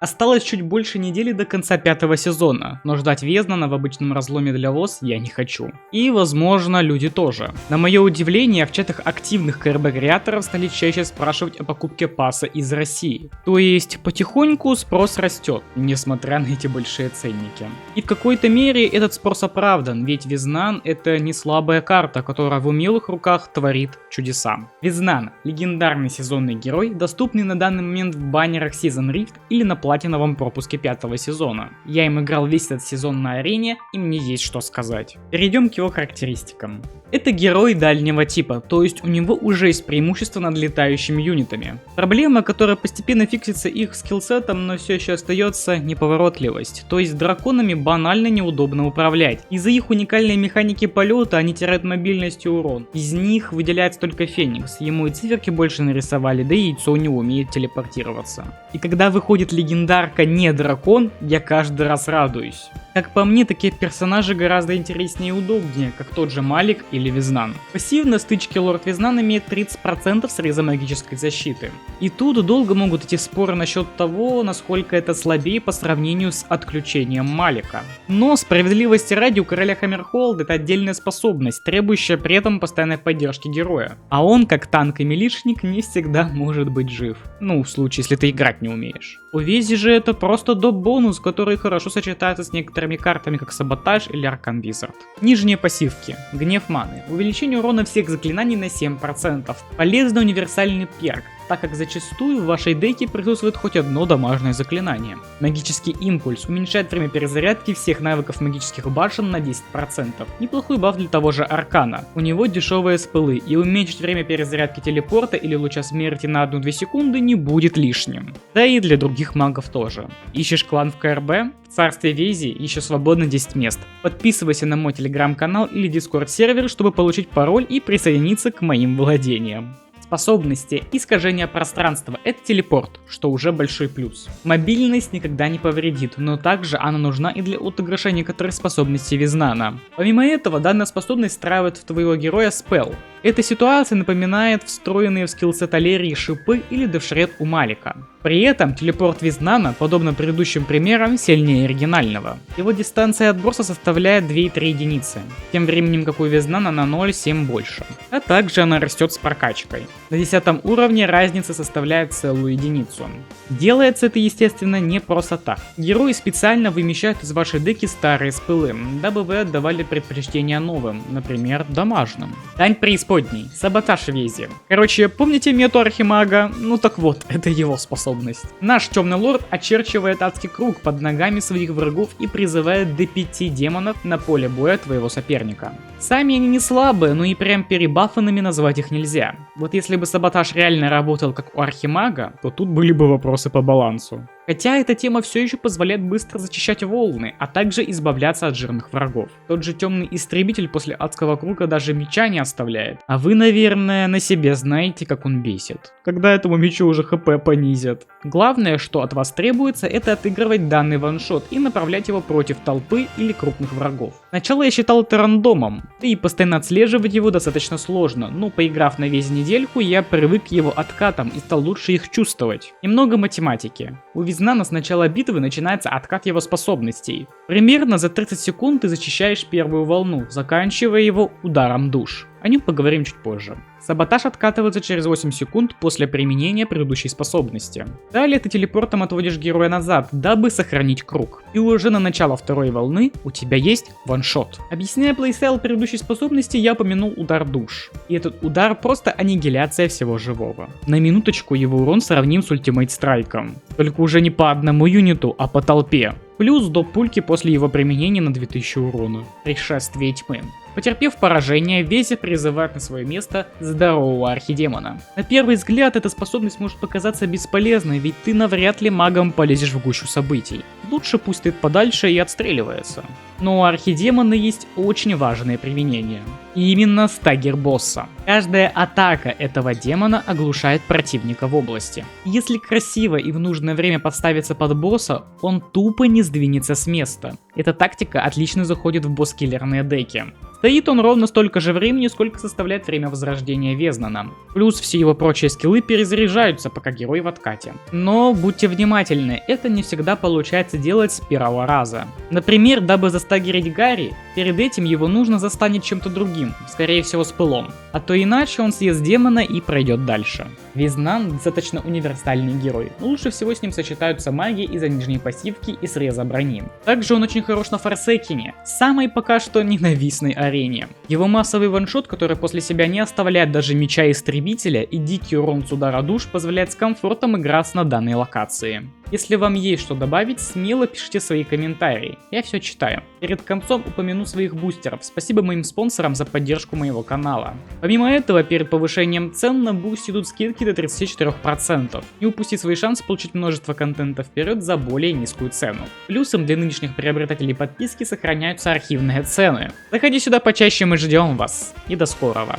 Осталось чуть больше недели до конца 5-го сезона, но ждать Везнана в обычном разломе для ВОЗ я не хочу. И, возможно, люди тоже. На мое удивление, в чатах активных КРБ-креаторов стали чаще спрашивать о покупке пасса из России. То есть, потихоньку спрос растет, несмотря на эти большие ценники. И в какой-то мере этот спрос оправдан, ведь Везнан — это не слабая карта, которая в умелых руках творит чудеса. Везнан — легендарный сезонный герой, доступный на данный момент в баннерах Season Rift или на платиновом пропуске 5-го сезона. Я им играл весь этот сезон на арене, и мне есть что сказать. Перейдем к его характеристикам. Это герой дальнего типа, то есть у него уже есть преимущество над летающими юнитами. Проблема, которая постепенно фиксится их скиллсетом, но все еще остается, неповоротливость. То есть драконами банально неудобно управлять. Из-за их уникальной механики полета они теряют мобильность и урон. Из них выделяется только Феникс, ему и циферки больше нарисовали, да и яйцо не умеет телепортироваться. И когда выходит легендарка не дракон, я каждый раз радуюсь. Как по мне, такие персонажи гораздо интереснее и удобнее, как тот же Малик или Везнан. Пассивно стычки Лорд Везнан имеет 30% среза магической защиты. И тут долго могут идти споры насчет того, насколько это слабее по сравнению с отключением Малика. Но справедливости ради, у короля Хаммерхолд это отдельная способность, требующая при этом постоянной поддержки героя. А он, как танк и милишник, не всегда может быть жив. Ну, в случае, если ты играть не умеешь. У Вези же это просто доп-бонус, который хорошо сочетается с некоторыми картами, как Саботаж или Аркан Визард. Нижние пассивки. Гнев маны. Увеличение урона всех заклинаний на 7%. Полезный универсальный перк, так как зачастую в вашей деке присутствует хоть одно дамажное заклинание. Магический импульс уменьшает время перезарядки всех навыков магических башен на 10%. Неплохой баф для того же Аркана. У него дешевые спылы, и уменьшить время перезарядки телепорта или луча смерти на 1-2 секунды не будет лишним. Да и для других магов тоже. Ищешь клан в КРБ? В царстве Вези еще свободно 10 мест. Подписывайся на мой телеграм-канал или дискорд сервер, чтобы получить пароль и присоединиться к моим владениям. Способности. Искажение пространства — это телепорт, что уже большой плюс. Мобильность никогда не повредит, но также она нужна и для отыгрыша некоторых способностей Везнана. Помимо этого, данная способность встраивает в твоего героя спелл. Эта ситуация напоминает встроенные в скиллсет Алерии шипы или Девшред у Малика. При этом телепорт Везнана, подобно предыдущим примерам, сильнее оригинального. Его дистанция отброса составляет 2,3 единицы, тем временем как у Везнана на 0,7 больше. А также она растет с прокачкой. На 10 уровне разница составляет целую единицу. Делается это, естественно, не просто так. Герои специально вымещают из вашей деки старые спылы, дабы вы отдавали предпочтение новым, например, дамажным. Дань преисподней. Саботаж Вези. Короче, помните мету Архимага? Ну так вот, это его способность. Наш темный лорд очерчивает адский круг под ногами своих врагов и призывает до 5 демонов на поле боя твоего соперника. Сами они не слабые, но и прям перебафанными назвать их нельзя. Вот если бы саботаж реально работал как у Архимага, то тут были бы вопросы по балансу. Хотя эта тема все еще позволяет быстро зачищать волны, а также избавляться от жирных врагов. Тот же темный истребитель после адского круга даже меча не оставляет. А вы, наверное, на себе знаете, как он бесит. Когда этому мечу уже хп понизят. Главное, что от вас требуется, это отыгрывать данный ваншот и направлять его против толпы или крупных врагов. Сначала я считал это рандомом, да и постоянно отслеживать его достаточно сложно, но поиграв на весь недельку, я привык к его откатам и стал лучше их чувствовать. Немного математики. У Везнана с начала битвы начинается откат его способностей. Примерно за 30 секунд ты зачищаешь первую волну, заканчивая его ударом душ. О нем поговорим чуть позже. Саботаж откатывается через 8 секунд после применения предыдущей способности. Далее ты телепортом отводишь героя назад, дабы сохранить круг. И уже на начало второй волны у тебя есть ваншот. Объясняя плейстайл предыдущей способности, я упомянул удар душ. И этот удар просто аннигиляция всего живого. На минуточку его урон сравним с ультимейт страйком. Только уже не по одному юниту, а по толпе. Плюс до пульки после его применения на 2000 урона. Пришествие тьмы. Потерпев поражение, Вези призывает на свое место здорового архидемона. На первый взгляд эта способность может показаться бесполезной, ведь ты навряд ли магом полезешь в гущу событий. Лучше пусть стоит подальше и отстреливается. Но у архидемона есть очень важное применение. И именно стагер босса. Каждая атака этого демона оглушает противника в области. Если красиво и в нужное время подставиться под босса, он тупо не сдвинется с места. Эта тактика отлично заходит в босс-киллерные деки. Стоит он ровно столько же времени, сколько составляет время возрождения Везнана. Плюс все его прочие скиллы перезаряжаются, пока герой в откате. Но будьте внимательны, это не всегда получается делать с первого раза. Например, дабы застагерить Гарри, перед этим его нужно застанить чем-то другим, скорее всего с пылом. А то иначе он съест демона и пройдет дальше. Везнан достаточно универсальный герой, но лучше всего с ним сочетаются магии из-за нижней пассивки и среза брони. Также он очень хорош на Форсекине, самой пока что ненавистной арене. Его массовый ваншот, который после себя не оставляет даже меча истребителя, и дикий урон с удара душ позволяет с комфортом играться на данной локации. Если вам есть что добавить, смело пишите свои комментарии, я все читаю. Перед концом упомяну своих бустеров, спасибо моим спонсорам за поддержку моего канала. Помимо этого, перед повышением цен на Boosty идут скидки до 34%. Не упусти свой шанс получить множество контента вперед за более низкую цену. Плюсом для нынешних приобретателей подписки сохраняются архивные цены. Заходи сюда почаще, мы ждем вас. И до скорого.